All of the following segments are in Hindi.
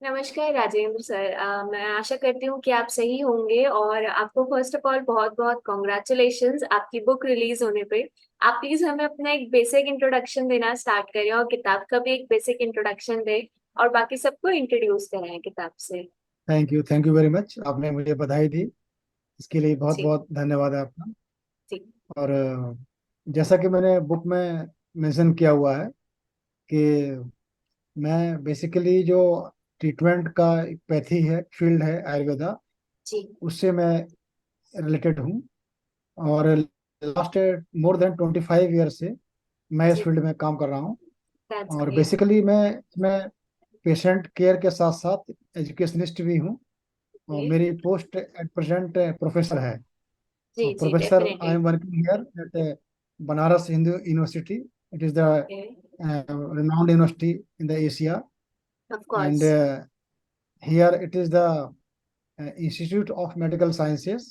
नमस्कार राजेंद्र सर। मैं आशा करती हूँ कि आप सही होंगे और आपको फर्स्ट ऑफ ऑल बहुत बहुत कॉन्ग्रेचुलेशंस आपकी बुक रिलीज होने पे। आप प्लीज हमें अपना एक बेसिक इंट्रोडक्शन देना स्टार्ट करें और किताब का भी एक बेसिक इंट्रोडक्शन दें और बाकी सबको इंट्रोड्यूस कराएं किताब से। Thank you very much. आपने मुझे बधाई दी, इसके लिए बहुत जी। बहुत धन्यवाद है आपका। जी। और जैसा कि मैंने बुक में मेंशन किया हुआ है कि मैं बेसिकली जो ट्रीटमेंट का एक पैथी है, फील्ड है आयुर्वेदा, जी। उससे मैं रिलेटेड हूँ। और लास्ट मोर देन 25 ईयर से मैं इस जी। फील्ड में काम कर रहा हूँ। दैट्स और ग्रेट। बेसिकली मैं पेशेंट केयर के साथ साथ एजुकेशनिस्ट भी हूँ। और ओके। मेरी पोस्ट एट प्रेजेंट प्रोफेसर है। जी जी Professor, I definitely. am working here at Banaras Hindu University. It is the okay. renowned university in the Asia, of and course. here it is the Institute of Medical Sciences.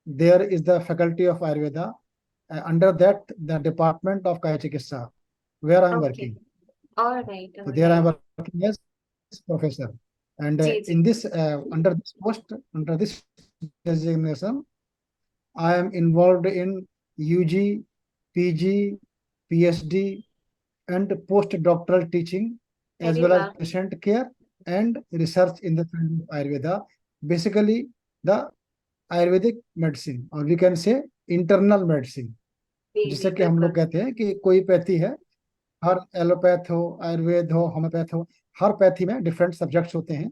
There is the Faculty of Ayurveda. Under that, the Department of Kaya Chikitsa, where I am okay. working. Alright So there I am alright. working as professor, and जी जी। in this under this post, under this designation, I am involved in UG, PG, PhD, and postdoctoral teaching, as अरे well as वाह। patient care and research in the field of Ayurveda. Basically, the Ayurvedic medicine, or we can say internal medicine, जी जिससे जी कि हम लोग बिल्कुल। कहते हैं कि कोई पैथी है, हर एलोपैथ हो, आयुर्वेद हो, होम्योपैथ हो, हर पैथी में डिफरेंट सब्जेक्ट्स होते हैं।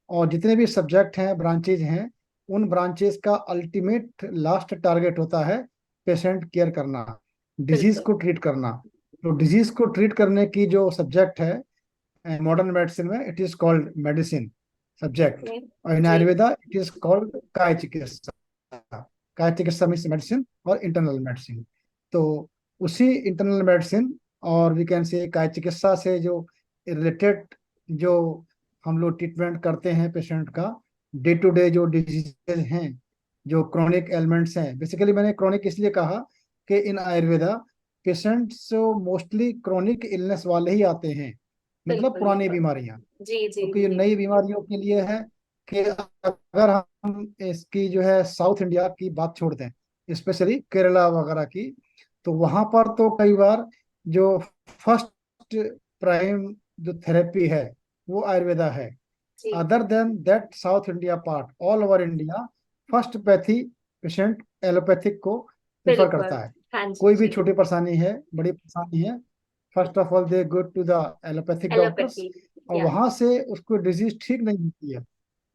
और जितने भी सब्जेक्ट हैं, ब्रांचेज हैं, उन ब्रांचेज का अल्टीमेट लास्ट टारगेट होता है पेशेंट केयर करना, डिजीज बिल्कुल। को ट्रीट करना। तो डिजीज को ट्रीट करने की जो सब्जेक्ट है मॉडर्न मेडिसिन में, it is called medicine subject. Okay. और इन जी। आयुर्वेदा इट इज कॉल्ड काय चिकित्सा। काय चिकित्सा मीन्स मेडिसिन और इंटरनल मेडिसिन। तो उसी इंटरनल मेडिसिन और वी कैन से काय चिकित्सा से जो रिलेटेड जो हम लोग ट्रीटमेंट करते हैं पेशेंट का, डे टू डे जो डिजीजेज हैं, जो क्रोनिक एलिमेंट्स हैं। बेसिकली मैंने क्रोनिक इसलिए कहा कि in Ayurveda patients mostly chronic illness वाले ही आते हैं, मतलब बिल्कुल पुरानी बिल्कुल। बीमारियां। जी जी क्योंकि ये जी। नई बीमारियों के लिए है कि अगर हम इसकी जो है साउथ इंडिया की बात छोड़ दें, स्पेशली केरला वगैरह की, तो वहां पर तो कई बार जो फर्स्ट प्राइम जो थेरेपी है वो आयुर्वेदा है। जी। Other than that South India part, all over India, first pathy patient allopathic को प्रिफर बिल्कुल। करता है। हाँ जी कोई भी जी। छोटी परेशानी है, बड़ी परेशानी है, first of all they go to the allopathic doctors. Allopathy. और या। वहां से उसको डिजीज ठीक नहीं होती है,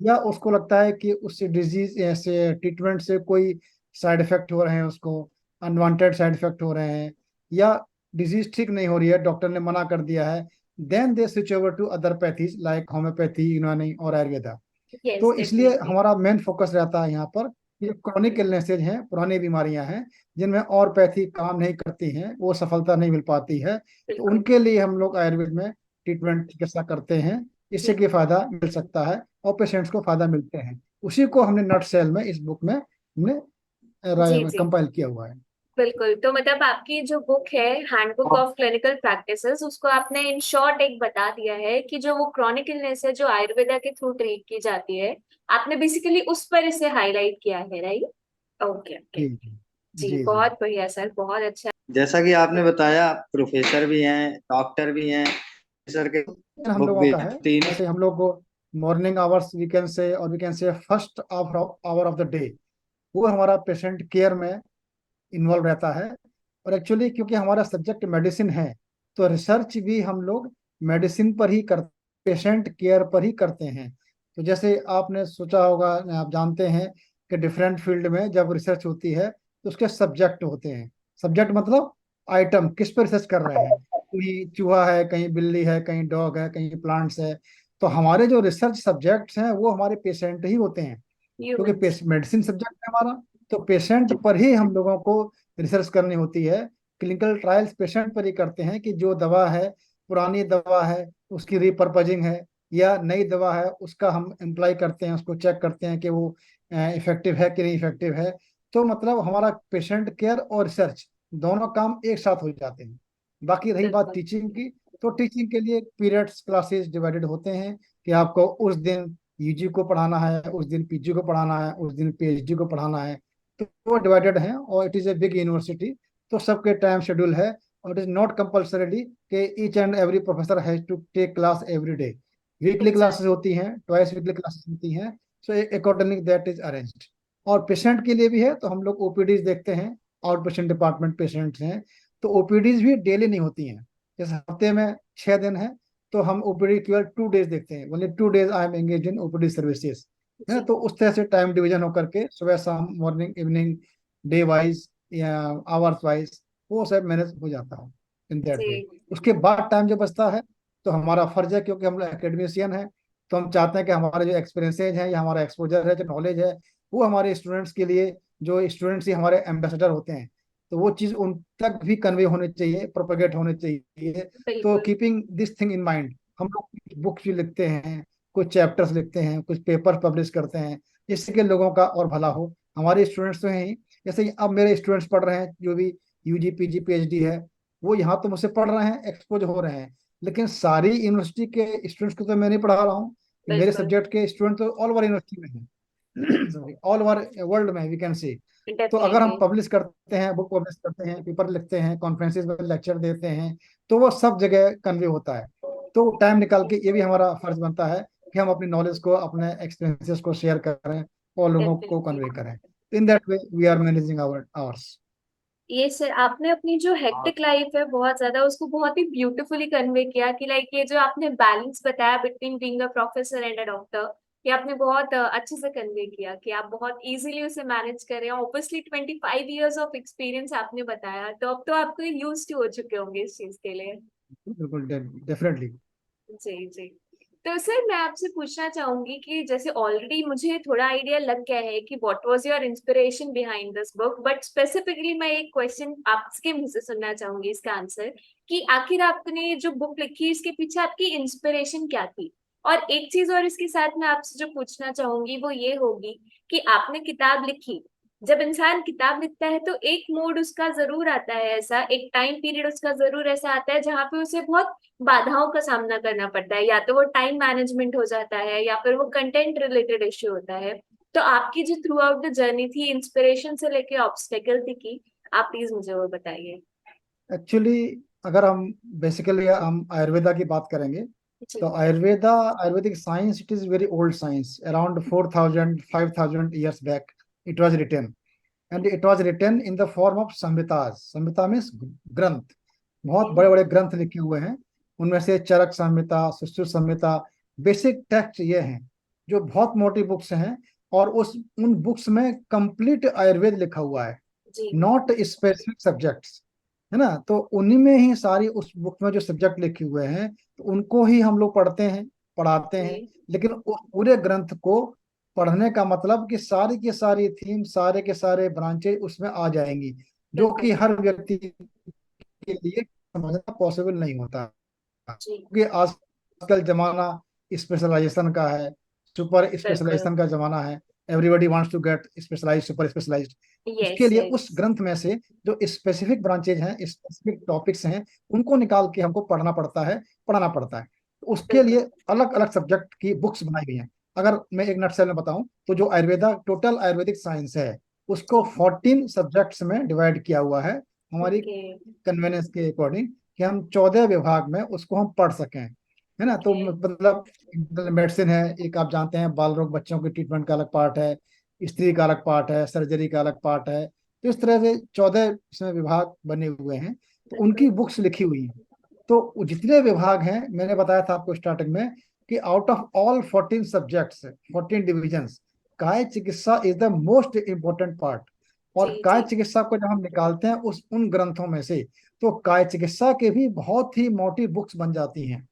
या उसको लगता है कि उससे डिजीज ऐसे ट्रीटमेंट से कोई साइड इफेक्ट हो रहे हैं, उसको अनवांटेड साइड इफेक्ट हो रहे हैं, या डिजीज ठीक नहीं हो रही है, डॉक्टर ने मना कर दिया है, then they switch over to other pathies like homoeopathy, Unani और आयुर्वेदा। यस तो इसलिए डेफिनेटली। हमारा मेन फोकस रहता है यहाँ पर कि जो क्रॉनिक इलनेसेज हैं, पुरानी बीमारियां हैं, जिनमें और पैथी काम नहीं करती हैं, वो सफलता नहीं मिल पाती है, तो बिल्कुल। उनके लिए हम लोग आयुर्वेद में ट्रीटमेंट चिकित्सा करते हैं। इससे जी कि फायदा मिल सकता है और पेशेंट्स को फायदा मिलते हैं। उसी को हमने नट सेल में इस बुक में हमने जी जी कंपाइल किया हुआ है। बिल्कुल। तो मतलब आपकी जो बुक है हैंडबुक ऑफ क्लिनिकल प्रैक्टिसेस, उसको आपने इन शॉर्ट एक बता दिया है कि जो वो क्रॉनिक इलनेस है जो आयुर्वेदा के थ्रू ट्रीट की जाती है, आपने बेसिकली उस पर इसे हाईलाइट किया है, राइट? Okay okay. जी जी जी जी जी। बहुत बढ़िया सर, बहुत अच्छा। जैसा कि आपने बताया, प्रोफेसर भी हैं, डॉक्टर भी हैं, सर के हम बुक लोगों भी का है, तीनों। जैसे हम लोग को मॉर्निंग आवर्स वीकेंड से, और we can say first hour of the day, वो हमारा पेशेंट केयर में इन्वॉल्व रहता है। और एक्चुअली क्योंकि हमारा सब्जेक्ट मेडिसिन है, तो रिसर्च भी हम लोग मेडिसिन पर ही कर, पेशेंट केयर पर ही करते हैं। तो जैसे आपने सोचा होगा, आप जानते हैं कि डिफरेंट फील्ड में जब रिसर्च होती है तो उसके सब्जेक्ट होते हैं। सब्जेक्ट मतलब आइटम, किस पर रिसर्च कर रहे हैं। कहीं चूहा है, कहीं बिल्ली है, कहीं डॉग है, कहीं प्लांट्स है। तो हमारे जो रिसर्च सब्जेक्ट्स हैं वो हमारे पेशेंट ही होते हैं, ह्यूमंस। क्योंकि मेडिसिन सब्जेक्ट है हमारा। तो पेशेंट पर ही हम लोगों को रिसर्च करनी होती है। क्लिनिकल ट्रायल्स पेशेंट पर ही करते हैं कि जो दवा है, पुरानी दवा है, उसकी रिपर्पजिंग है, या नई दवा है, उसका हम अप्लाई करते हैं, उसको चेक करते हैं कि वो इफेक्टिव है कि नहीं इफेक्टिव है। तो मतलब हमारा पेशेंट केयर और रिसर्च दोनों काम एक साथ हो जाते हैं। बाकी रही बात बिल्कुल। टीचिंग की, तो टीचिंग के लिए पीरियड्स क्लासेस डिवाइडेड होते हैं। कि आपको उस दिन यूजी को पढ़ाना है, उस दिन पीजी को पढ़ाना है, उस दिन पीएचडी को पढ़ाना है। तो वो डिवाइडेड है और it is a big university, तो सबके टाइम शेड्यूल है। और इट इज नॉट कंपल्सरीली कि each and every professor has to take class every day. Weekly classes exactly. होती हैं, ट्वाइस वीकली क्लासेस होती हैं। So accordingly that is arranged. और पेशेंट के लिए भी है, तो हम लोग ओपीडीज देखते हैं। आउट पेशेंट डिपार्टमेंट पेशेंट्स हैं, तो ओपीडीज भी डेली नहीं होती हैं। जैसे हफ्ते में 6 दिन है, तो हम ओपीडी केवल 2 डेज देखते हैं। Only 2 days I am engage in OPD services, है ना। जी। तो उस तरह से टाइम डिवीजन होकर के सुबह शाम मॉर्निंग इवनिंग डे वाइज या आवर्स वाइज वो सब मैनेज हो जाता है इन दैट वे। जी। उसके बाद टाइम जो बचता है, तो हमारा फर्ज है, क्योंकि हम लोग एकेडमिशियन हैं, तो हम चाहते हैं कि हमारे जो एक्सपीरियंसेज हैं या हमारा एक्सपोजर है, जो नॉलेज है, वो हमारे स्टूडेंट्स के लिए, जो स्टूडेंट्स ही हमारे एम्बेसडर होते हैं, तो वो चीज़ उन तक भी कन्वे होनी चाहिए, प्रोपेगेट होनी चाहिए। तो बिल्कुल। Keeping this thing in mind, हम लोग बुक्स भी लिखते हैं, कुछ चैप्टर्स लिखते हैं, कुछ पेपर पब्लिश करते हैं, जिससे कि लोगों का और भला हो। हमारे स्टूडेंट्स तो हैं ही, जैसे अब मेरे स्टूडेंट्स पढ़ रहे हैं, जो भी यूजी पीजी पीएचडी है, वो यहाँ तो मुझसे पढ़ रहे हैं, एक्सपोज हो रहे हैं। लेकिन सारी यूनिवर्सिटी के स्टूडेंट्स को तो मैं नहीं पढ़ा रहा हूँ। मेरे बिल्कुल। सब्जेक्ट के स्टूडेंट तो ऑल ओवर यूनिवर्सिटी में हैं, ऑल ओवर वर्ल्ड में वी कैन सी। तो अगर हम डेफिनेटली। पब्लिश करते हैं, बुक पब्लिश करते हैं, पेपर लिखते हैं, कॉन्फ्रेंसेज में लेक्चर देते हैं, तो वो सब जगह कन्वे होता है। तो टाइम निकाल के ये भी हमारा फर्ज बनता है कि हम अपनी नॉलेज को, अपने एक्सपीरियंसेस को शेयर करें और लोगों को डेफिनेटली। कन्वे करें। In that way we are managing our hours. ये सर आपने अपनी जो हेक्टिक लाइफ है बहुत ज्यादा, उसको बहुत ही ब्यूटीफुली कन्वे किया कि लाइक ये जो आपने बैलेंस बताया between being a professor and a doctor, ये आपने बहुत अच्छे से कन्वे किया कि आप बहुत इजीली उसे मैनेज कर रहे हैं। ऑब्वियसली 25 इयर्स ऑफ एक्सपीरियंस आपने बताया, तो अब तो आपको यूज टू हो चुके होंगे इस चीज के लिए। बिल्कुल, डेफिनेटली। जी जी। तो सर मैं आपसे पूछना चाहूंगी कि जैसे ऑलरेडी मुझे थोड़ा आइडिया लग गया है कि what was your inspiration behind this book, but specifically मैं एक क्वेश्चन आपके मुंह से सुनना चाहूंगी इसका आंसर, कि आखिर आपने जो बुक लिखी इसके पीछे आपकी इंस्पिरेशन क्या थी। और एक चीज और इसके साथ मैं आपसे जो पूछना चाहूंगी वो ये होगी कि आपने किताब लिखी, जब इंसान किताब लिखता है तो एक मोड उसका जरूर आता है, ऐसा एक टाइम पीरियड उसका जरूर ऐसा आता है जहाँ पे उसे बहुत बाधाओं का सामना करना पड़ता है, या तो वो टाइम मैनेजमेंट हो जाता है या फिर वो कंटेंट रिलेटेड इश्यू होता है। तो आपकी जो थ्रू आउट द जर्नी थी, इंस्पिरेशन से लेके ऑब्स्टेकल थी की, आप प्लीज मुझे वो बताइए। एक्चुअली अगर हम बेसिकली हम आयुर्वेदा की बात करेंगे, जी। तो Ayurveda, Ayurvedic science, it is very old science, around 4000 5000 years back it was written. And it was written in the form of संहिताज। संहिता मीन्स ग्रंथ, बहुत बड़े बड़े ग्रंथ लिखे हुए हैं। उनमें से चरक संहिता, सुश्रुत संहिता, बेसिक टेक्स्ट ये हैं, जो बहुत मोटी बुक्स हैं। और उस उन बुक्स में कंप्लीट आयुर्वेद लिखा हुआ है, जी। नॉट स्पेसिफिक सब्जेक्ट्स, है ना। तो उन्हीं में ही सारी, उस बुक में जो सब्जेक्ट लिखे हुए हैं, तो उनको ही हम लोग पढ़ते हैं, पढ़ाते हैं। जी। लेकिन उस पूरे ग्रंथ को पढ़ने का मतलब कि सारी की सारी थीम, सारे के सारे ब्रांचेज उसमें आ जाएंगी, जो कि बिल्कुल। हर व्यक्ति के लिए समझना पॉसिबल नहीं होता। जी। क्योंकि आजकल जमाना स्पेशलाइजेशन का है, सुपर बिल्कुल। स्पेशलाइजेशन का जमाना है। Everybody wants to get specialise, super specialised. Yes उसके लिए यस। उस ग्रंथ में से जो स्पेसिफिक ब्रांचेज हैं, स्पेसिफिक टॉपिक्स हैं, उनको निकाल के हमको पढ़ना पड़ता है, पढ़ाना पड़ता है। तो उसके लिए बिल्कुल। अलग अलग सब्जेक्ट की बुक्स बनाई गई हैं। अगर मैं एक नटसेल में बताऊं, तो जो आयुर्वेदा टोटल आयुर्वेदिक साइंस है, उसको जी। 14 सब्जेक्ट्स में डिवाइड किया हुआ है, हमारी ओके। कन्वेनियंस के अकॉर्डिंग, कि हम 14 विभाग में उसको हम पढ़ सकें, है ना। तो ओके। मतलब मेडिसिन है एक, आप जानते हैं, बाल रोग बच्चों के ट्रीटमेंट का अलग पार्ट है, स्त्री का अलग पार्ट है, सर्जरी का अलग पार्ट है। तो इस तरह से 14 इसमें विभाग बने हुए हैं, तो उनकी बिल्कुल। बुक्स लिखी हुई हैं। तो जितने विभाग हैं, मैंने बताया था आपको स्टार्टिंग में, कि out of all 14 subjects, 14 divisions, Kaya Chikitsa is the most important part. जी और काय जी। चिकित्सा को जब हम निकालते हैं उस उन ग्रंथों में से, तो काय चिकित्सा के भी बहुत ही मोटी बुक्स बन जाती हैं।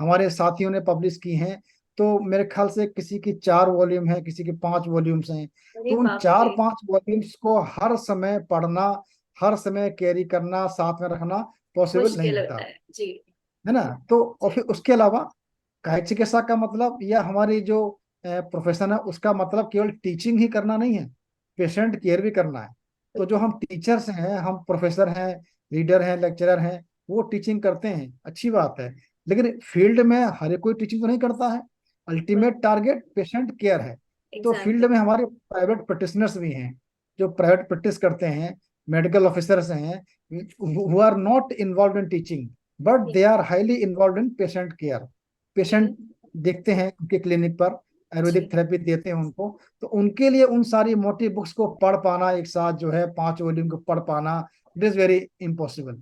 हमारे साथियों ने पब्लिश की हैं, तो मेरे ख्याल से किसी की 4 वॉल्यूम है, किसी की 5 वॉल्यूम्स हैं। अरे तो उन बाप चार रे। पांच वॉल्यूम्स को हर समय पढ़ना, हर समय कैरी करना, साथ में रखना पॉसिबल नहीं मुश्किल होता होता, है जी। है ना। तो और जी। फिर उसके अलावा काया चिकित्सा का मतलब, या हमारी जो प्रोफेशन है, उसका मतलब केवल टीचिंग ही करना नहीं है, पेशेंट केयर भी करना है। तो जो हम टीचर्स हैं, हम प्रोफेसर हैं, रीडर हैं, लेक्चरर हैं, वो टीचिंग करते हैं, अच्छी बात है। लेकिन फील्ड में हर कोई टीचिंग तो नहीं करता है। अल्टीमेट टारगेट पेशेंट केयर है। तो फील्ड एग्जैक्टली। में हमारे प्राइवेट प्रैक्टिशनर्स भी हैं, जो प्राइवेट प्रैक्टिस करते हैं, मेडिकल ऑफिसर्स हैं, who are not involve in teaching but they are highly involve in patient care. Patient देखते हैं उनके क्लिनिक पर, आयुर्वेदिक जी। थेरेपी देते हैं उनको। तो उनके लिए उन सारी मोटी बुक्स को पढ़ पाना, एक साथ जो है 5 वॉल्यूम को पढ़ पाना, इट इज वेरी इम्पॉसिबल।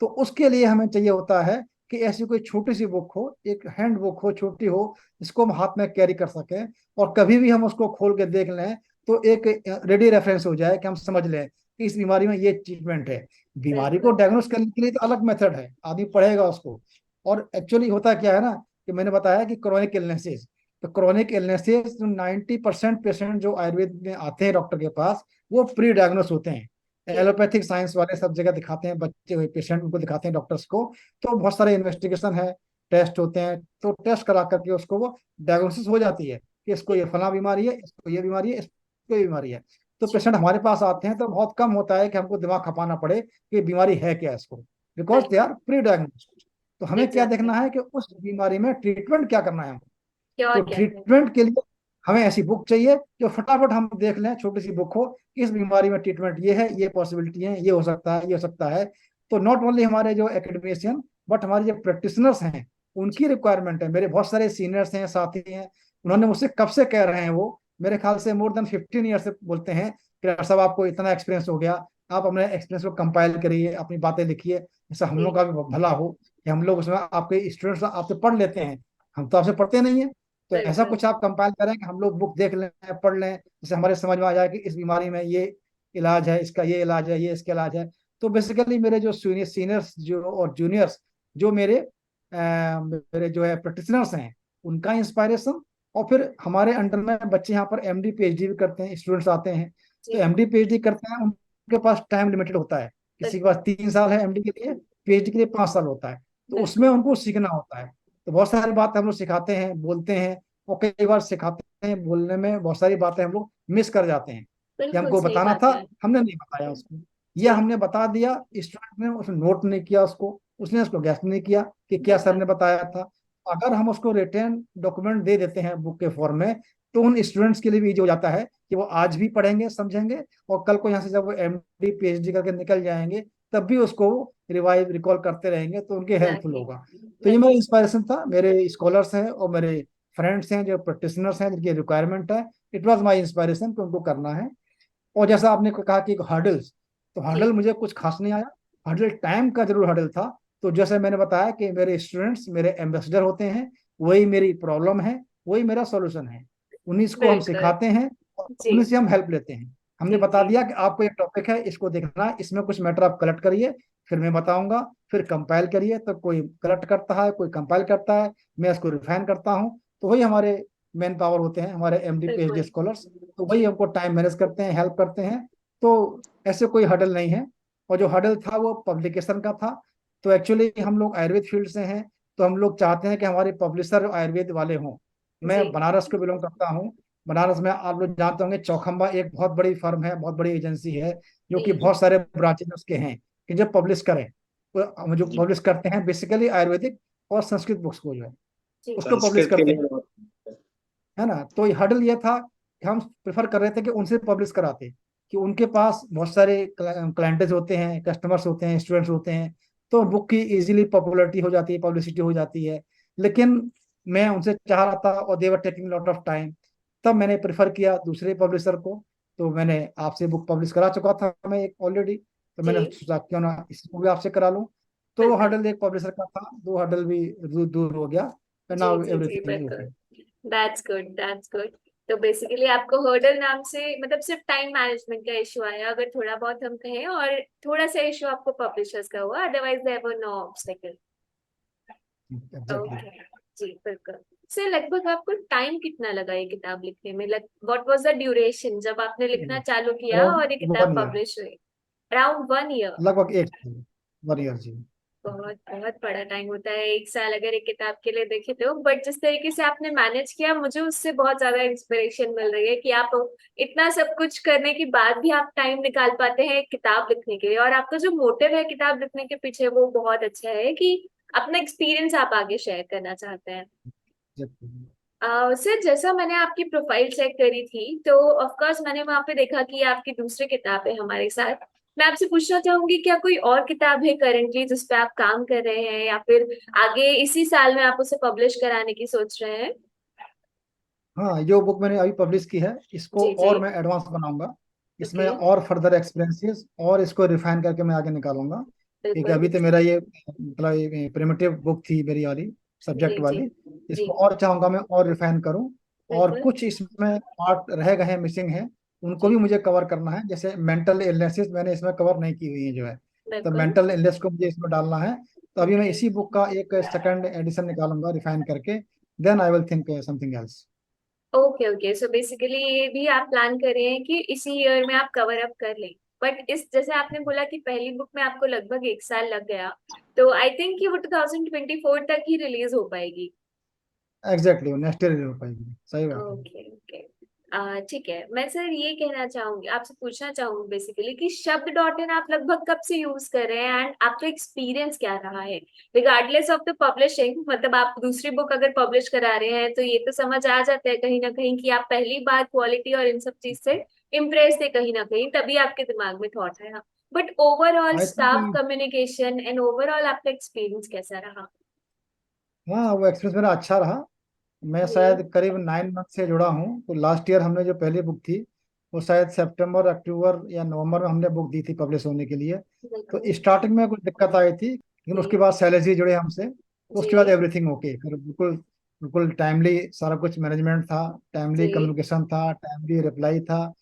तो उसके लिए हमें चाहिए होता है कि ऐसी कोई छोटी सी बुक हो, एक हैंड बुक हो, छोटी हो, जिसको हम हाथ में कैरी कर सकें, और कभी भी हम उसको खोल के देख लें तो एक रेडी रेफरेंस हो जाए, कि हम समझ लें कि इस बीमारी में ये ट्रीटमेंट है। बीमारी को बिल्कुल। डायग्नोस करने के लिए तो अलग मेथड है, आदमी पढ़ेगा उसको। और एक्चुअली होता क्या है ना, कि मैंने बताया कि क्रोनिक इलनेसेस, तो क्रोनिक इलनेसेस 90% पेशेंट जो आयुर्वेद में आते हैं डॉक्टर के पास, वो प्री डायग्नोस होते हैं। जी। एलोपैथिक साइंस वाले सब जगह दिखाते हैं, बच्चे हुए पेशेंट उनको दिखाते हैं डॉक्टर्स को। तो बहुत सारे इन्वेस्टिगेशन है, टेस्ट होते हैं, तो टेस्ट करा करके उसको वो डायग्नोसिस हो जाती है कि इसको ये फला बीमारी है, इसको ये बीमारी है, इसको ये बीमारी है। तो जी। पेशेंट हमारे पास आते हैं तो बहुत कम होता है कि हमको दिमाग खपाना पड़े कि बीमारी है क्या इसको, बिकॉज दे बिल्कुल। Are pre diagnosed. तो हमें क्या देखना एग्जैक्टली। है कि उस बीमारी में ट्रीटमेंट क्या करना है हमको। क्या तो और क्या है। ट्रीटमेंट के लिए हमें ऐसी बुक चाहिए जो फटाफट हम देख लें, छोटी सी बुक हो, इस बीमारी में ट्रीटमेंट ये है, ये पॉसिबिलिटी है, ये हो सकता है, ये हो सकता है। तो नॉट ओनली हमारे जो एकेडमिशियन, बट हमारे जो प्रैक्टिशनर्स हैं, उनकी रिक्वायरमेंट है। मेरे बहुत सारे सीनियर्स हैं, साथी हैं, उन्होंने मुझसे कब से कह रहे हैं, वो मेरे ख्याल से मोर देन 15 ईयर से बोलते हैं कि डॉक्टर साहब आपको इतना एक्सपीरियंस हो गया, आप अपने एक्सपीरियंस को कंपाइल करिए, अपनी बातें लिखिए, जिससे हम लोग जी। का भी भला हो, कि हम लोग उसमें आपके स्टूडेंट्स आपसे पढ़ लेते हैं, हम तो आपसे पढ़ते नहीं है। तो ऐसा बिल्कुल। कुछ आप कंपाइल करें कि हम लोग बुक देख लें, पढ़ लें, जिससे हमारे समझ में आ जाए कि इस बीमारी में ये इलाज है, इसका ये इलाज है, ये इसका इलाज है। तो बेसिकली मेरे जो सीनियर्स जो और जूनियर्स जो मेरे जो है प्रैक्टिशनर्स हैं, उनका इंस्पायरेशन, और फिर हमारे अंडर में बच्चे यहाँ पर एमडी पीएचडी भी करते हैं, स्टूडेंट्स आते हैं। तो जी। एमडी पीएचडी करते हैं, उनके पास टाइम लिमिटेड होता है। किसी के पास बिल्कुल। 3 साल है एमडी के लिए, पीएचडी के लिए 5 साल होता है। तो उसमें बिल्कुल। उनको सीखना होता है। तो बहुत सारी बातें हम लोग सिखाते हैं, बोलते हैं, और कई बार सिखाते हैं, बोलने में बहुत सारी बातें हम लोग मिस कर जाते हैं, कि बिल्कुल हमको सही बताना बात था, है। हमने नहीं बताया उसको, या जी। हमने बता दिया, स्टूडेंट ने उसने नोट नहीं किया उसको, उसने उसको गैस नहीं किया कि क्या सर बिल्कुल। ने बताया था। अगर हम उसको रिटर्न डॉक्यूमेंट दे देते हैं बुक के फॉर्म में, तो उन स्टूडेंट्स के लिए भी इजी हो जाता है कि वो आज भी पढ़ेंगे, समझेंगे, और कल को यहाँ से जब वो एमडी पीएचडी करके निकल जाएंगे, तब भी उसको रिवाइव रिकॉल करते रहेंगे, तो उनके हेल्पफुल एग्जैक्टली। होगा। तो ये मेरा बिल्कुल। इंस्पायरेशन था, मेरे स्कॉलर्स हैं और मेरे फ्रेंड्स हैं जो प्रैक्टिशनर्स हैं, जिनकी रिक्वायरमेंट है। इट वाज माय इंस्पायरेशन कि उनको करना है। और जैसा आपने कहा कि हर्डल्स, तो जी। हर्डल मुझे कुछ खास नहीं आया। हर्डल टाइम का जरूर हर्डल था। तो जैसे मैंने बताया कि मेरे स्टूडेंट्स मेरे एम्बेसडर होते हैं, वही मेरी प्रॉब्लम है, वही मेरा सॉल्यूशन है। उन्हीं को हम बिल्कुल। सिखाते हैं और जी। उन्हीं से हम हेल्प लेते हैं। हमने जी। बता जी। दिया कि आपको ये टॉपिक है, इसको देखना है, इसमें कुछ मैटर आप कलेक्ट करिए, फिर मैं बताऊंगा, फिर कंपाइल करिए। तो कोई कलेक्ट करता है, कोई कंपाइल करता है, मैं इसको रिफाइन करता हूँ। तो वही हमारे मेन पावर होते हैं, हमारे एमडी पीएचडी बिल्कुल। स्कॉलर्स। तो वही जी। हमको टाइम मैनेज करते हैं, हेल्प करते हैं। तो ऐसे कोई हडल नहीं है। और जो हडल था वो पब्लिकेशन का था। तो एक्चुअली हम लोग आयुर्वेद फील्ड से हैं, तो हम लोग चाहते हैं कि हमारे पब्लिशर आयुर्वेद वाले हों। जी। मैं बनारस को बिलोंग करता हूँ। बनारस में आप लोग जानते होंगे, चौखंबा एक बहुत बड़ी फर्म है, बहुत बड़ी एजेंसी है, जो कि जी। बहुत सारे ब्रांचेस उसके हैं, कि जो पब्लिश करें। वो जो जी। पब्लिश करते हैं बेसिकली आयुर्वेदिक और संस्कृत बुक्स को जो है, जी। उसको पब्लिश संस्कृत के करते हैं, लिए बहुत है ना। तो ये हडल ये था कि हम प्रेफर कर रहे थे कि उनसे पब्लिश कराते, कि उनके पास बहुत सारे क्लाइंट्स होते हैं, कस्टमर्स होते हैं, स्टूडेंट्स होते हैं। तो बुक की इजीली पॉपुलैरिटी हो जाती है, पब्लिसिटी हो जाती है। लेकिन मैं उनसे चाह रहा था और they were taking lot of time. तब मैंने प्रेफर किया दूसरे पब्लिशर को। तो मैंने आपसे बुक पब्लिश करा चुका था मैं एक ऑलरेडी। तो मैंने जी। सोचा क्यों ना इसको भी आपसे करा लूं। तो बिल्कुल। हडल एक पब्लिशर का था, दो हडल भी दूर हो गया। जी। नाउ जी। जी। एवरीथिंग इज बिल्कुल। Okay. That's good, that's good. तो बेसिकली आपको हर्डल नाम से मतलब सिर्फ टाइम मैनेजमेंट का इशू आया, अगर थोड़ा बहुत हम कहें, और थोड़ा सा इशू आपको पब्लिशर्स का हुआ, otherwise there were no obstacle. Exactly. Okay. जी बिल्कुल। सर लगभग आपको टाइम कितना लगा ये किताब लिखने में, like what was the duration जब आपने लिखना चालू किया अराउंड और ये किताब 1 ईयर, पब्लिश हुई। Around 1 year. लगभग 1 ईयर जी। बहुत बहुत बड़ा टाइम होता है 1 साल अगर एक किताब के लिए देखे तो, बट जिस तरीके से आपने मैनेज किया, मुझे उससे बहुत ज्यादा इंस्पिरेशन मिल रही है कि आप इतना सब कुछ करने के बाद भी आप टाइम निकाल पाते हैं एक किताब लिखने के लिए, और आपका जो मोटिव है किताब लिखने के पीछे वो बहुत अच्छा है कि अपना एक्सपीरियंस आप आगे शेयर करना चाहते हैं। Exactly. सर जैसा मैंने आपकी प्रोफाइल चेक करी थी तो ऑफ कोर्स मैंने वहां पे देखा कि आपकी दूसरी किताब है हमारे साथ। मैं आपसे पूछना चाहूंगी क्या कोई और किताब है करेंटली जिस पे आप काम कर रहे हैं या फिर आगे इसी साल में आप उसे पब्लिश कराने की सोच रहे हैं? हाँ, जो बुक मैंने अभी पब्लिश की है इसको जी जी। और मैं एडवांस बनाऊंगा। इसमें ओके। और फर्दर एक्सपीरियंसेस और इसको रिफाइन करके मैं आगे निकालूंगा। क्योंकि बिल्कुल। अभी तो मेरा ये मतलब प्रिमिटिव बुक थी मेरी वाली, सब्जेक्ट जी जी। वाली। जी। इसको और चाहूंगा मैं और रिफाइन करूं। और बिल्कुल। कुछ इसमें पार्ट रह गए हैं, मिसिंग है, उनको भी जी। मुझे कवर करना है। जैसे मेंटल इलनेसेस मैंने इसमें कवर नहीं की हुई है जो है, तो बिल्कुल। मेंटल इलनेस को मुझे इसमें डालना है। तो अभी मैं ओके। इसी बुक का एक सेकंड एडिशन निकालूंगा रिफाइन करके। Then I will think something else. Okay okay, so basically ये भी आप प्लान कर रहे हैं कि इसी ईयर में आप कवर अप कर लें। बट इस जैसे आपने बोला कि पहली बुक में आपको लगभग 1 साल लग गया, तो आई थिंक कि वो 2024 तक ही रिलीज हो पाएगी। एग्जैक्टली, नेक्स्ट ईयर हो पाएगी, सही बात है। Okay okay. ठीक है, मैं सर ये कहना चाहूंगी, आपसे पूछना चाहूंगी बेसिकली कि शब्द डॉट इन आप लगभग कब से यूज कर रहे हैं एंड आपका एक्सपीरियंस क्या रहा है रिगार्डलेस ऑफ द पब्लिशिंग। मतलब आप दूसरी बुक अगर पब्लिश करा रहे हैं तो ये तो समझ आ जाता है कहीं ना कहीं कि आप पहली बार क्वालिटी और इन सब चीज से इम्प्रेस थे कहीं ना कहीं, तभी आपके दिमाग में थॉट आया। But overall I staff think, communication and overall आपका एक्सपीरियंस कैसा रहा? हाँ वो एक्सपीरियंस मेरा अच्छा रहा। मैं जी। शायद करीब 9 मंथ से जुड़ा हूँ। तो लास्ट ईयर हमने जो पहली बुक थी वो शायद सितंबर अक्टूबर या नवंबर में हमने बुक दी थी पब्लिश होने के लिए। तो बिल्कुल। स्टार्टिंग में कुछ दिक्कत आई थी, लेकिन उसके जी। बाद शैलेश जी जुड़े हमसे, तो जी। उसके बाद एवरीथिंग ओके, फिर बिल्कुल बिल्कुल टाइमली सारा कुछ मैनेजमेंट था, टाइमली जी। कम्युनिकेशन था, टाइमली रिप्लाई था।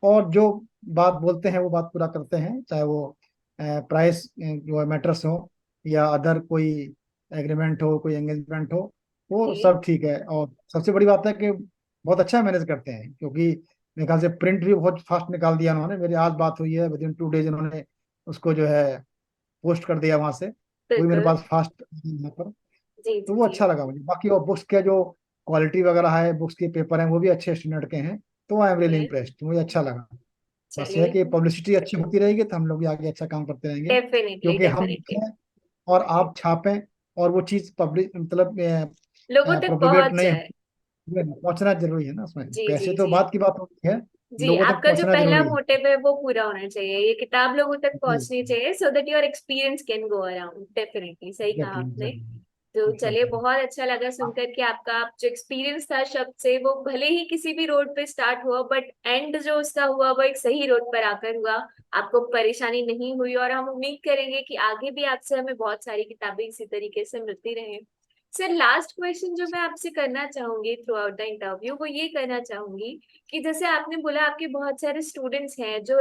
और जो बात बोलते हैं वो बात पूरा करते हैं, चाहे वो प्राइस जो मैटर्स हो या अदर कोई एग्रीमेंट हो, कोई एंगेजमेंट हो, वो जी। सब ठीक है। और सबसे बड़ी बात है कि बहुत अच्छा मैनेज करते हैं, क्योंकि मेरे ख्याल से प्रिंट भी बहुत फास्ट निकाल दिया उन्होंने। मेरी आज बात हुई है, विद इन 2 डेज उन्होंने उसको जो है पोस्ट कर दिया वहां से, वही मेरे बिल्कुल। पास फास्ट यहाँ पर। जी तो जी वो जी। अच्छा लगा मुझे। बाकी वो बुक्स के जो क्वालिटी वगैरह है, बुक्स के पेपर हैं वो भी अच्छे स्टैंडर्ड के हैं। तो I am really okay. Impressed, मुझे अच्छा लगा। बस ये है चलिए। कि पब्लिसिटी अच्छी होती रहेगी तो हम लोग भी आगे अच्छा काम करते रहेंगे। डेफिनेटली क्योंकि हम डेफिनेटली। लिखें और आप छापें और वो चीज़ पब्लिक मतलब लोगों तक प्रोपेगेट पहुंच नहीं जाए। हो, पहुंचना जरूरी है ना। उसमें जी जी पैसे तो जी। बात की बात होती है, जी, लोगों तक आपका जो पहुंचना पहला जरूरी है। मोटिव है वो पूरा होना चाहिए, ये किताब लोगों तक जी, पहुंचनी चाहिए so that your experience can go around. Definitely सही कहा एग्जैक्टली आपने। एग्जैक्टली तो चलिए, एग्जैक्टली। बहुत अच्छा लगा सुनकर कि आपका आप जो एक्सपीरियंस था शब्द से, वो भले ही किसी भी रोड पे स्टार्ट हुआ बट एंड जो उसका हुआ वो एक सही रोड पर आकर हुआ। आपको परेशानी नहीं हुई और हम उम्मीद करेंगे कि आगे भी आपसे हमें बहुत सारी किताबें इसी तरीके से मिलती रहें। सर लास्ट क्वेश्चन जो मैं आपसे करना चाहूंगी थ्रू आउट द इंटरव्यू वो ये करना चाहूंगी कि जैसे आपने बोला आपके बहुत सारे स्टूडेंट्स हैं जो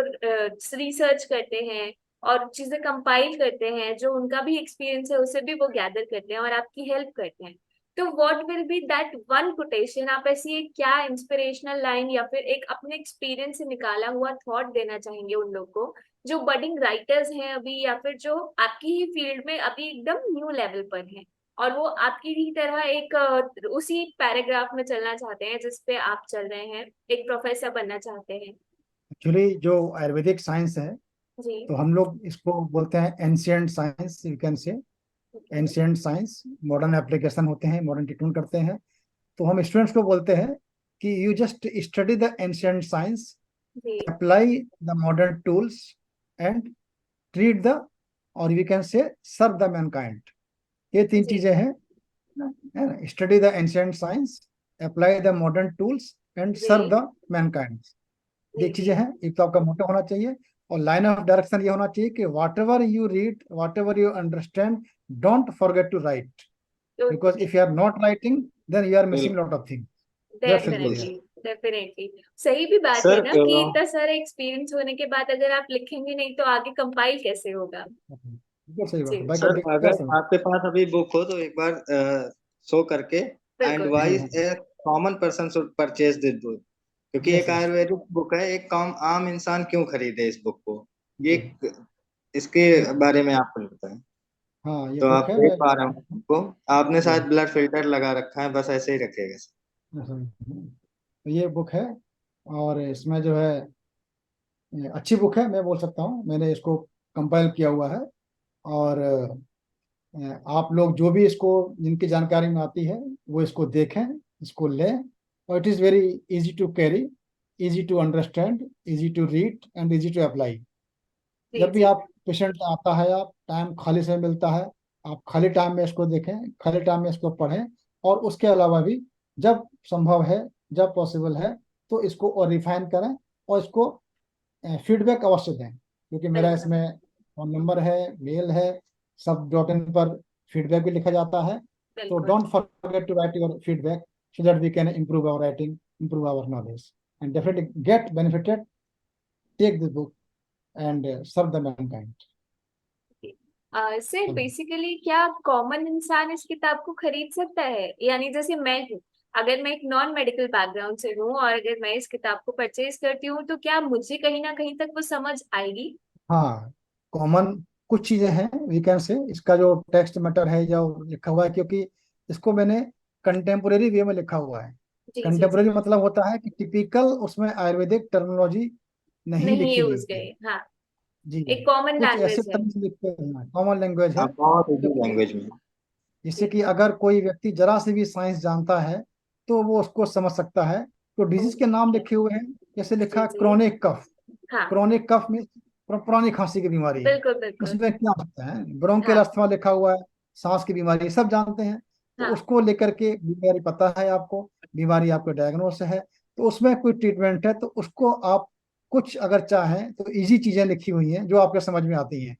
रिसर्च करते हैं और चीजें कंपाइल करते हैं, जो उनका भी एक्सपीरियंस है उसे भी वो गैदर करते हैं और आपकी हेल्प करते हैं। तो what will be that one quotation, आप ऐसी एक क्या इंस्पिरेशनल लाइन या फिर एक अपने एक्सपीरियंस से निकाला हुआ थॉट देना चाहेंगे उन लोग को जो बडिंग राइटर्स हैं अभी या फिर जो आपकी ही फील्ड में अभी एकदम न्यू लेवल पर हैं और वो आपकी ही तरह एक उसी पैराग्राफ में चलना चाहते हैं जिस पे आप चल रहे हैं, एक प्रोफेसर बनना चाहते हैं? एक्चुअली जो आयुर्वेदिक साइंस है, जी। तो हम लोग इसको बोलते हैं ancient science, you can say okay. Ancient science. Modern application होते हैं, मॉडर्न ट्रीटमेंट करते हैं। तो हम स्टूडेंट्स को बोलते हैं कि you just study the ancient science, जी। Apply the modern tools and treat the, और we can say serve the mankind. ये तीन जी। चीजें हैं, है ना। Study the ancient science, apply the modern tools and serve जी। The mankind. ये जी। जी। चीजें हैं। एक तो आपका मोटो होना चाहिए, और लाइन ऑफ डायरेक्शन ये होना चाहिए कि whatever you read, whatever you understand, don't forget to write. Because okay. If you are not writing then you are missing बिल्कुल lot of things. That's simple बिल्कुल डेफिनेटली। डेफिनेटली। सही भी बात है सर। ना कि इतना सारा एक्सपीरियंस होने के बाद अगर आप लिखेंगे नहीं तो आगे कंपाइल कैसे होगा? बिल्कुल सही बात है, जी। बाय सर अगर कैसे होगा। आपके पास अभी बुक हो तो एक बार शो करके, एंड बिल्कुल वाइज बिल्कुल। A common person should purchase this book, क्योंकि यस एक यस। आयुर्वेदिक बुक है, एक कॉम आम इंसान क्यों खरीदे इस बुक को, ये इसके बारे में आपको बताएं। हाँ ये तो बुक आप है देख मैं। पा रहे हो को, आपने शायद ये ब्लड फिल्टर लगा रखा है, बस ऐसे ही रखिएगा। तो ये बुक है, और इसमें जो है ये अच्छी बुक है, मैं बोल सकता हूँ। मैंने इसको कंपाइल किया हुआ है। और आप लोग जो भी इसको, जिनकी जानकारी में आती है वो इसको देखें, इसको लें, और it is very easy to carry, easy to understand, easy to read and easy to apply. जी जब भी जी। आप पेशेंट आता है, आप टाइम खाली से मिलता है, आप खाली टाइम में इसको देखें, खाली टाइम में इसको पढ़ें, और उसके अलावा भी जब संभव है, जब पॉसिबल है, तो इसको और रिफाइन करें, और इसको फीडबैक अवश्य दें, क्योंकि मेरा बिल्कुल इसमें फोन नंबर है, मेल है, सब डॉट इन पर फीडबैक भी लिखा जाता है। तो बिल्कुल। Don't forget to write your feedback so that we can improve our writing, improve our knowledge, and definitely get benefited. Take this book and serve the mankind. Sir Thank you. Basically क्या कॉमन इंसान इस किताब को खरीद सकता है, यानी जैसे मैं हूँ, अगर मैं एक नॉन मेडिकल बैकग्राउंड से हूँ और अगर मैं इस किताब को परचेज करती हूँ तो क्या मुझे कहीं ना कहीं तक वो समझ आएगी? हाँ, कॉमन कुछ चीजें हैं, वी कैन से इसका जो टेक्स्ट मैटर है जो लिखा हुआ है, क्योंकि इसको मैंने कंटेम्पोरेरी वे में लिखा हुआ है। जी जी जी। कंटेम्पोरेरी मतलब होता है कि टिपिकल उसमें आयुर्वेदिक टर्मिनोलॉजी नहीं नहीं लिखी यूज हुई है। गए, हाँ। जी, एक कॉमन कुछ ऐसे लैंग्वेज है। टर्म्स लिखते हैं, कॉमन लैंग्वेज है, आप बहुत जो इजी लैंग्वेज में। जिससे जी कि अगर कोई व्यक्ति जरा से भी साइंस जानता है तो वो उसको समझ सकता है। तो डिजीज के नाम ओके। लिखे हुए हैं, जैसे जी लिखा है जी। क्रोनिक कफ। हाँ। क्रोनिक कफ में पुरानी खांसी की बीमारी है, बिल्कुल बिल्कुल। उसमें क्या होता है, ब्रोंकियल हाँ अस्थमा लिखा हुआ है, सांस की बीमारी, सब जानते हैं। तो हाँ। उसको लेकर के बीमारी पता है आपको, बीमारी आपको डायग्नोस है, तो उसमें कोई ट्रीटमेंट है, तो उसको आप कुछ अगर चाहें तो इजी चीजें लिखी हुई हैं जो आपके समझ में आती हैं,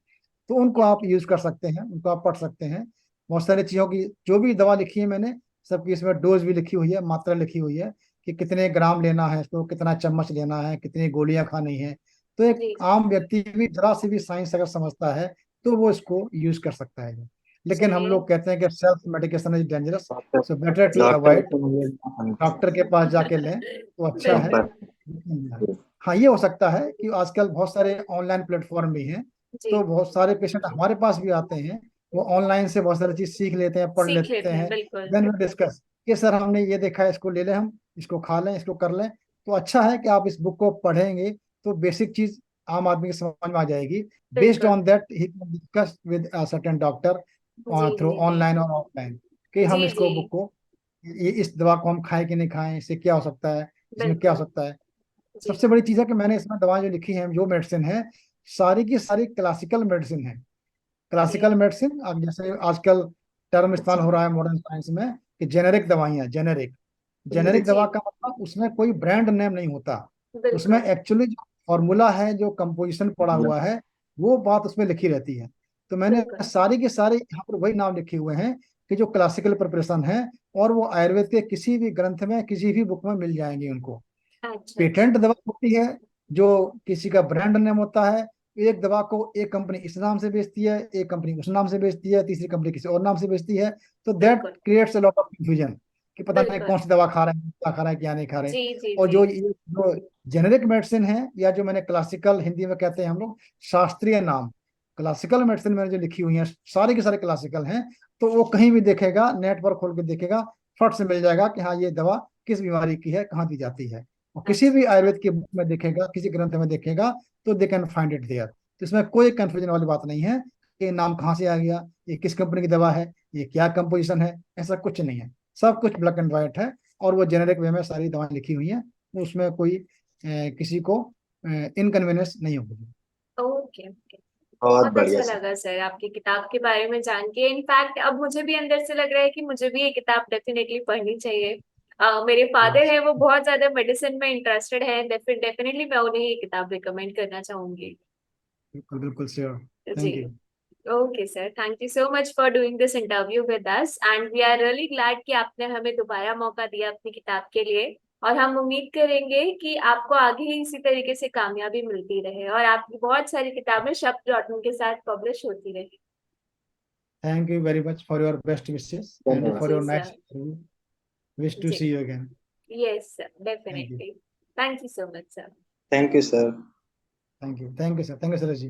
तो उनको आप यूज कर सकते हैं, उनको आप पढ़ सकते हैं। बहुत सारी चीजों की जो भी दवा लिखी है मैंने, सबकी इसमें डोज भी लिखी हुई है, मात्रा लिखी हुई है, कि कितने ग्राम लेना है इसको, कितना चम्मच लेना है, कितनी गोलियां खानी है। तो एक जी जी। आम व्यक्ति भी जरा सी भी साइंस अगर समझता है तो वो इसको यूज कर सकता है। लेकिन हम चलिए। लोग कहते हैं कि self medication is dangerous, doctor so better to doctor avoid, से मुझे समझ- डॉक्टर के पास जाके लें तो अच्छा है। बिल्कुल। हाँ, ये हो सकता है कि आजकल बहुत सारे ऑनलाइन प्लेटफॉर्म भी हैं, जी। तो बहुत सारे पेशेंट हमारे पास भी आते हैं, वो ऑनलाइन से बहुत सारी चीज सीख लेते हैं, पढ़ सीख लेते लेते हैं हैं। बिल्कुल। देन वी डिस्कस कि सर हमने ये देखा है, इसको ले लें, हम इसको खा लें, इसको कर लें। तो अच्छा है कि आप इस बुक को पढ़ेंगे तो बेसिक चीज आम आदमी की समझ में आ जाएगी। बेस्ड बिल्कुल। On that he can discuss with certain doctor जी थ्रू जी जी। ऑनलाइन और ऑफलाइन, कि हम जी इसको जी। बुक को, ये इस दवा को हम खाएं कि नहीं खाएं, इससे क्या हो सकता है, इसमें क्या हो बिल्कुल। सकता है। जी। सबसे बड़ी चीज है कि मैंने इसमें दवाएं जो लिखी हैं, जो मेडिसिन है, सारी की सारी क्लासिकल मेडिसिन है। ओके। क्लासिकल मेडिसिन, अब जैसे आजकल टर्म इस्तेमाल हो रहा है मॉडर्न साइंस में कि जेनेरिक दवाइयाँ, जेनेरिक, जेनेरिक जी। दवा का मतलब उसमें कोई ब्रांड नेम नहीं होता, उसमें बिल्कुल। एक्चुअली जो फॉर्मूला है, जो कंपोजिशन पड़ा हुआ है, वो बात उसमें लिखी रहती है। तो मैंने बिल्कुल। सारी के सारे यहाँ पर वही नाम लिखे हुए हैं कि जो क्लासिकल प्रिपरेशन है, और वो आयुर्वेद के किसी भी ग्रंथ में, किसी भी बुक में मिल जाएंगी उनको। अच्छा अच्छा। पेटेंट दवा होती है जो किसी का ब्रांड नेम होता है, एक दवा को एक कंपनी इस नाम से बेचती है, एक कंपनी उस नाम से बेचती है, तीसरी कंपनी किसी और नाम से बेचती है। तो दैट बिल्कुल creates a lot of confusion, कि पता नहीं बिल्कुल। कौन सी दवा खा रहे हैं, क्या खा रहे हैं, क्या नहीं खा रहे हैं। जी जी और जी। जो जेनेरिक मेडिसिन है, या जो मैंने क्लासिकल, हिंदी में कहते हैं हम लोग शास्त्रीय नाम, क्लासिकल मेडिसिन मैंने जो लिखी हुई है, सारे के सारे क्लासिकल हैं। तो वो कहीं भी देखेगा, नेट पर खोल के देखेगा, फट से मिल जाएगा कि हाँ ये दवा किस बीमारी की है, कहाँ दी जाती है। और किसी अच्छा भी अच्छा। आयुर्वेद की बुक में देखेगा, किसी ग्रंथ में देखेगा, तो they can find it there. तो इसमें कोई कंफ्यूजन वाली बात नहीं है कि नाम कहाँ से आ गया, ये किस कंपनी की दवा है, ये क्या कंपोजिशन है, ऐसा कुछ नहीं है। सब कुछ ब्लैक एंड व्हाइट है, और वो जेनेरिक वे में सारी दवाएं लिखी हुई हैं, उसमें कोई किसी को इनकन्वीनियंस नहीं होगी। Okay okay. बहुत बहुत बढ़िया अच्छा सर। लगा सर आपकी किताब के बारे में जान के। इनफैक्ट अब मुझे भी अंदर से लग रहा है कि मुझे भी ये किताब डेफिनेटली पढ़नी चाहिए। मेरे फादर है, वो बहुत ज्यादा मेडिसिन में इंटरेस्टेड है, डेफिनेटली मैं उन्हें ये किताब रिकमेंड करना चाहूंगी। बिल्कुल बिल्कुल श्योर। जी। Thank you. Okay sir, thank you so much for doing this interview with us and we are really glad कि आपने हमें दोबारा मौका दिया अपनी किताब के लिए। और हम उम्मीद करेंगे कि आपको आगे ही इसी तरीके से कामयाबी मिलती रहे और आपकी बहुत सारी किताबें शब्द रत्न के साथ पब्लिश होती रहे। Thank you very much for your best wishes and for जी your sir. Nice, wish to जी। See you again. Yes sir, thank you, definitely. Thank you so much sir. Thank you sir. Thank you, thank you sir, thank you sir ji.